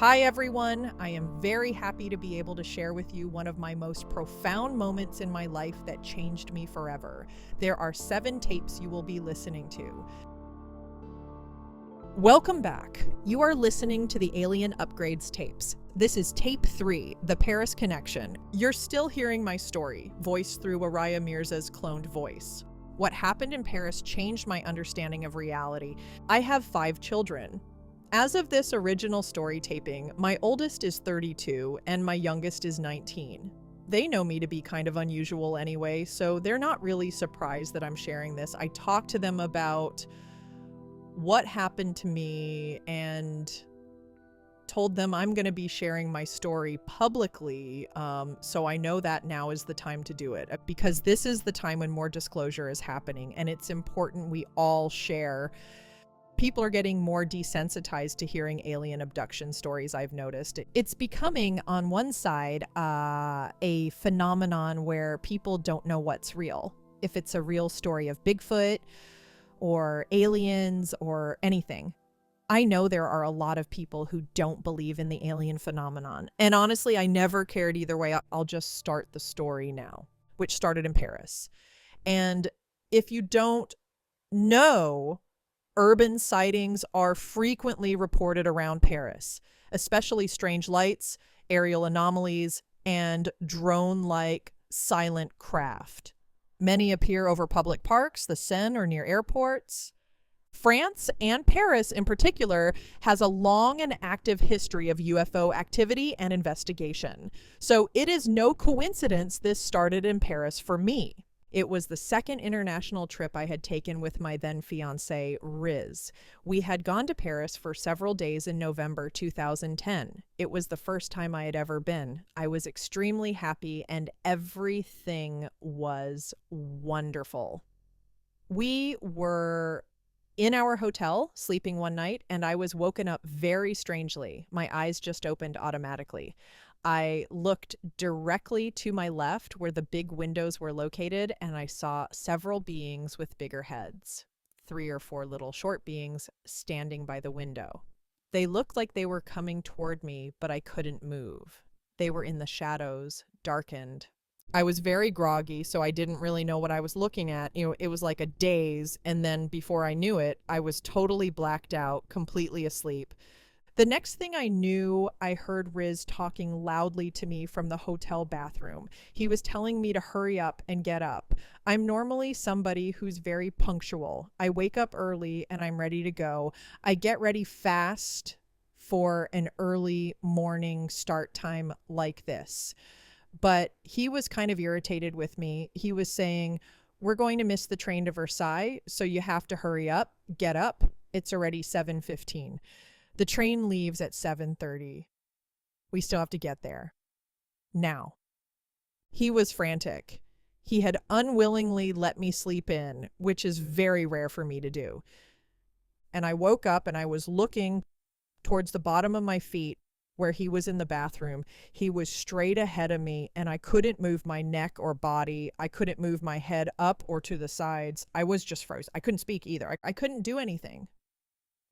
Hi everyone, I am very happy to be able to share with you one of my most profound moments in my life that changed me forever. There are 7 tapes you will be listening to. Welcome back. You are listening to the Alien Upgrades tapes. This is tape 3, The Paris Connection. You're still hearing my story, voiced through Oriah Mirza's cloned voice. What happened in Paris changed my understanding of reality. I have 5 children. As of this original story taping, my oldest is 32 and my youngest is 19. They know me to be kind of unusual anyway, so they're not really surprised that I'm sharing this. I talked to them about what happened to me and told them I'm going to be sharing my story publicly, so I know that now is the time to do it, because this is the time when more disclosure is happening, and it's important we all share. People are getting more desensitized to hearing alien abduction stories, I've noticed. It's becoming, on one side, a phenomenon where people don't know what's real. If it's a real story of Bigfoot or aliens or anything. I know there are a lot of people who don't believe in the alien phenomenon. And honestly, I never cared either way. I'll just start the story now, which started in Paris. And if you don't know, urban sightings are frequently reported around Paris, especially strange lights, aerial anomalies, and drone-like silent craft. Many appear over public parks, the Seine, or near airports. France, and Paris in particular, has a long and active history of UFO activity and investigation. So it is no coincidence this started in Paris for me. It was the second international trip I had taken with my then fiancé, Riz. We had gone to Paris for several days in November 2010. It was the first time I had ever been. I was extremely happy and everything was wonderful. We were in our hotel, sleeping one night, and I was woken up very strangely. My eyes just opened automatically. I looked directly to my left where the big windows were located, and I saw several beings with bigger heads. 3 or 4 little short beings standing by the window. They looked like they were coming toward me, but I couldn't move. They were in the shadows, darkened. I was very groggy, so I didn't really know what I was looking at. It was like a daze, and then before I knew it, I was totally blacked out, completely asleep. The next thing I knew, I heard Riz talking loudly to me from the hotel bathroom. He was telling me to hurry up and get up. I'm normally somebody who's very punctual. I wake up early and I'm ready to go. I get ready fast for an early morning start time like this. But he was kind of irritated with me. He was saying, "We're going to miss the train to Versailles, so you have to hurry up, get up. It's already 7:15. The train leaves at 7:30. We still have to get there. Now." He was frantic. He had unwillingly let me sleep in, which is very rare for me to do. And I woke up and I was looking towards the bottom of my feet where he was in the bathroom. He was straight ahead of me and I couldn't move my neck or body. I couldn't move my head up or to the sides. I was just frozen. I couldn't speak either. I couldn't do anything.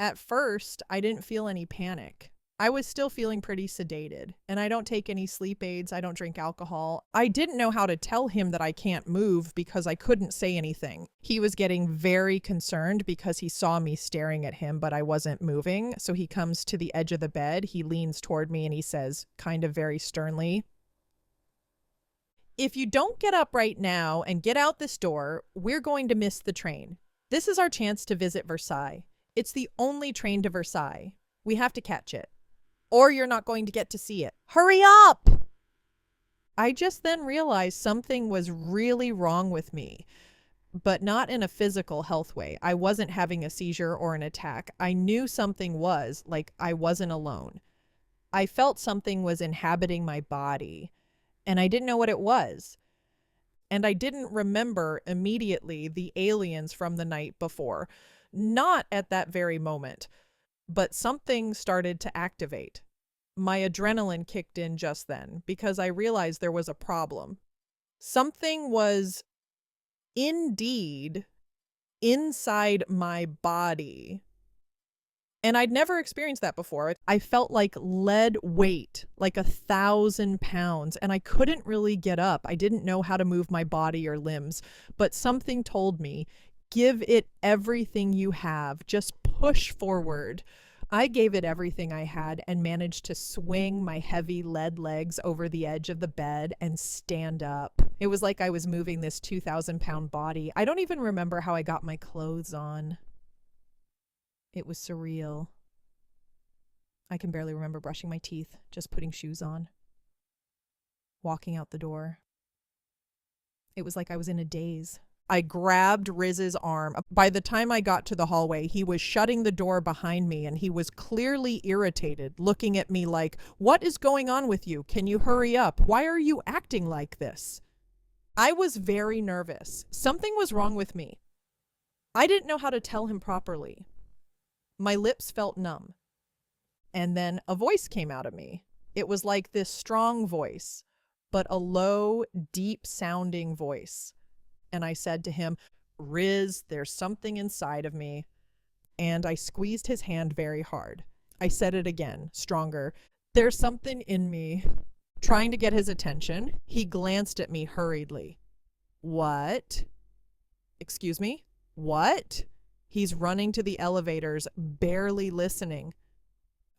At first, I didn't feel any panic. I was still feeling pretty sedated, and I don't take any sleep aids. I don't drink alcohol. I didn't know how to tell him that I can't move because I couldn't say anything. He was getting very concerned because he saw me staring at him, but I wasn't moving. So he comes to the edge of the bed. He leans toward me and he says, kind of very sternly, "If you don't get up right now and get out this door, we're going to miss the train. This is our chance to visit Versailles. It's the only train to Versailles. We have to catch it. Or you're not going to get to see it. Hurry up!" I just then realized something was really wrong with me, but not in a physical health way. I wasn't having a seizure or an attack. I knew something was, like I wasn't alone. I felt something was inhabiting my body, and I didn't know what it was. And I didn't remember immediately the aliens from the night before. Not at that very moment. But something started to activate. My adrenaline kicked in just then because I realized there was a problem. Something was indeed inside my body And I'd never experienced that before. I felt like lead weight, like 1,000 pounds, and I couldn't really get up. I didn't know how to move my body or limbs, but something told me, give it everything you have. Just push forward. I gave it everything I had and managed to swing my heavy lead legs over the edge of the bed and stand up. It was like I was moving this 2,000-pound body. I don't even remember how I got my clothes on. It was surreal. I can barely remember brushing my teeth, just putting shoes on, walking out the door. It was like I was in a daze. I grabbed Riz's arm. By the time I got to the hallway, he was shutting the door behind me, and he was clearly irritated, looking at me like, "What is going on with you? Can you hurry up? Why are you acting like this?" I was very nervous. Something was wrong with me. I didn't know how to tell him properly. My lips felt numb. And then a voice came out of me. It was like this strong voice, but a low, deep-sounding voice. And I said to him, "Riz, there's something inside of me." And I squeezed his hand very hard. I said it again, stronger. "There's something in me." Trying to get his attention, he glanced at me hurriedly. "What?" "Excuse me? What?" He's running to the elevators, barely listening.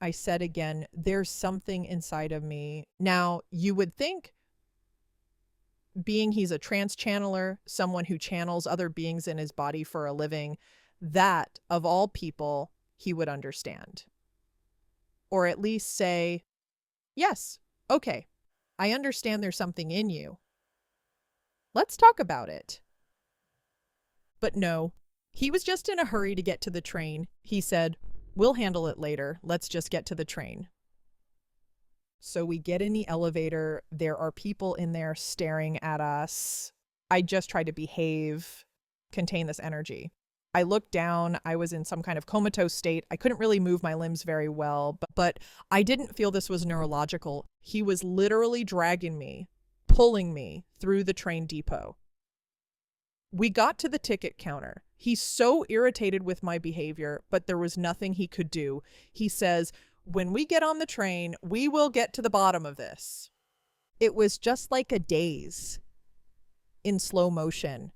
I said again, "There's something inside of me." Now, you would think, being he's a trance channeler, someone who channels other beings in his body for a living, that, of all people, he would understand. Or at least say, "Yes, okay, I understand there's something in you. Let's talk about it." But no, he was just in a hurry to get to the train. He said, "We'll handle it later. Let's just get to the train." So we get in the elevator. There are people in there staring at us. I just tried to behave, contain this energy. I looked down. I was in some kind of comatose state. I couldn't really move my limbs very well, but I didn't feel this was neurological. He was literally dragging me, pulling me through the train depot. We got to the ticket counter. He's so irritated with my behavior, but there was nothing he could do. He says, "When we get on the train, we will get to the bottom of this." It was just like a daze in slow motion.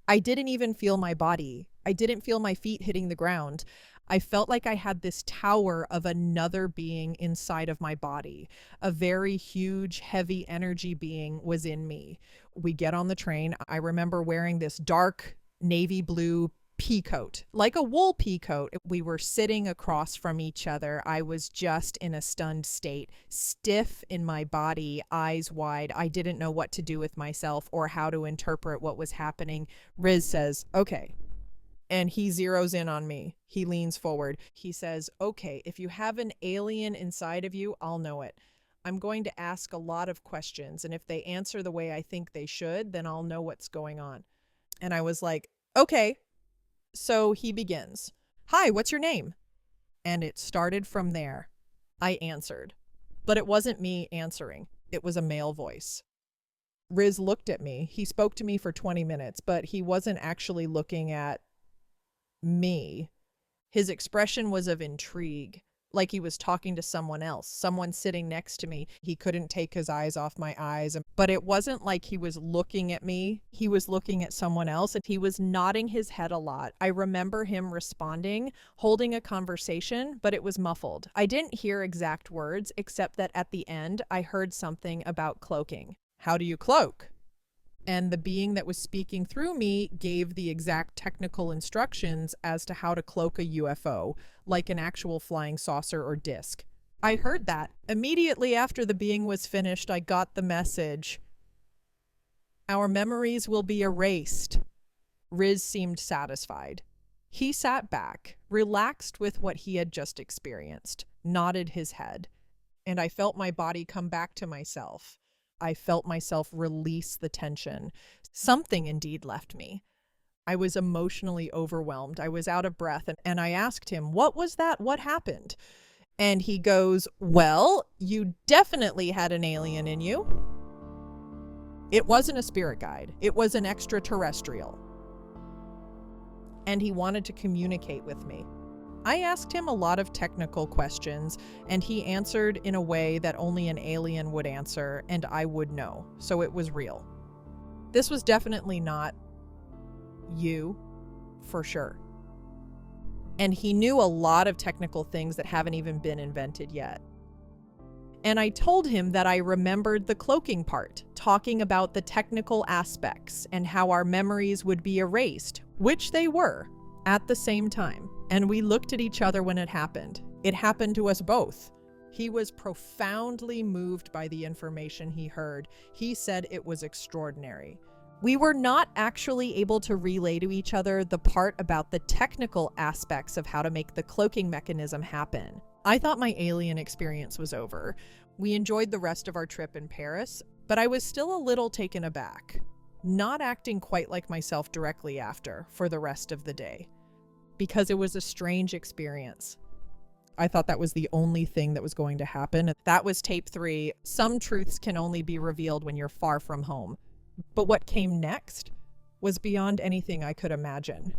I didn't even feel my body. I didn't feel my feet hitting the ground. I felt like I had this tower of another being inside of my body. A very huge, heavy energy being was in me. We get on the train. I remember wearing this dark navy blue pea coat, like a wool pea coat. We were sitting across from each other. I was just in a stunned state, stiff in my body, eyes wide. I didn't know what to do with myself or how to interpret what was happening. Riz says, "Okay." And he zeroes in on me. He leans forward. He says, "Okay, if you have an alien inside of you, I'll know it. I'm going to ask a lot of questions, and if they answer the way I think they should, then I'll know what's going on." And I was like, "Okay." So he begins, "Hi, what's your name?" And it started from there. I answered, but it wasn't me answering. It was a male voice. Riz looked at me. He spoke to me for 20 minutes, but he wasn't actually looking at me. His expression was of intrigue, like he was talking to someone else, someone sitting next to me. He couldn't take his eyes off my eyes, but it wasn't like he was looking at me. He was looking at someone else, and he was nodding his head a lot. I remember him responding, holding a conversation, but it was muffled. I didn't hear exact words, except that at the end, I heard something about cloaking. "How do you cloak?" And the being that was speaking through me gave the exact technical instructions as to how to cloak a UFO, like an actual flying saucer or disc. I heard that. Immediately after the being was finished, I got the message. "Our memories will be erased." Riz seemed satisfied. He sat back, relaxed with what he had just experienced, nodded his head, and I felt my body come back to myself. I felt myself release the tension. Something indeed left me. I was emotionally overwhelmed. I was out of breath, and I asked him, "What was that? What happened?" And he goes, "Well, you definitely had an alien in you. It wasn't a spirit guide. It was an extraterrestrial. And he wanted to communicate with me." I asked him a lot of technical questions, and he answered in a way that only an alien would answer, and I would know, so it was real. This was definitely not you, for sure. And he knew a lot of technical things that haven't even been invented yet. And I told him that I remembered the cloaking part, talking about the technical aspects and how our memories would be erased, which they were, at the same time. And we looked at each other when it happened. It happened to us both. He was profoundly moved by the information he heard. He said it was extraordinary. We were not actually able to relay to each other the part about the technical aspects of how to make the cloaking mechanism happen. I thought my alien experience was over. We enjoyed the rest of our trip in Paris, but I was still a little taken aback, not acting quite like myself directly after for the rest of the day, because it was a strange experience. I thought that was the only thing that was going to happen. That was tape 3. Some truths can only be revealed when you're far from home. But what came next was beyond anything I could imagine.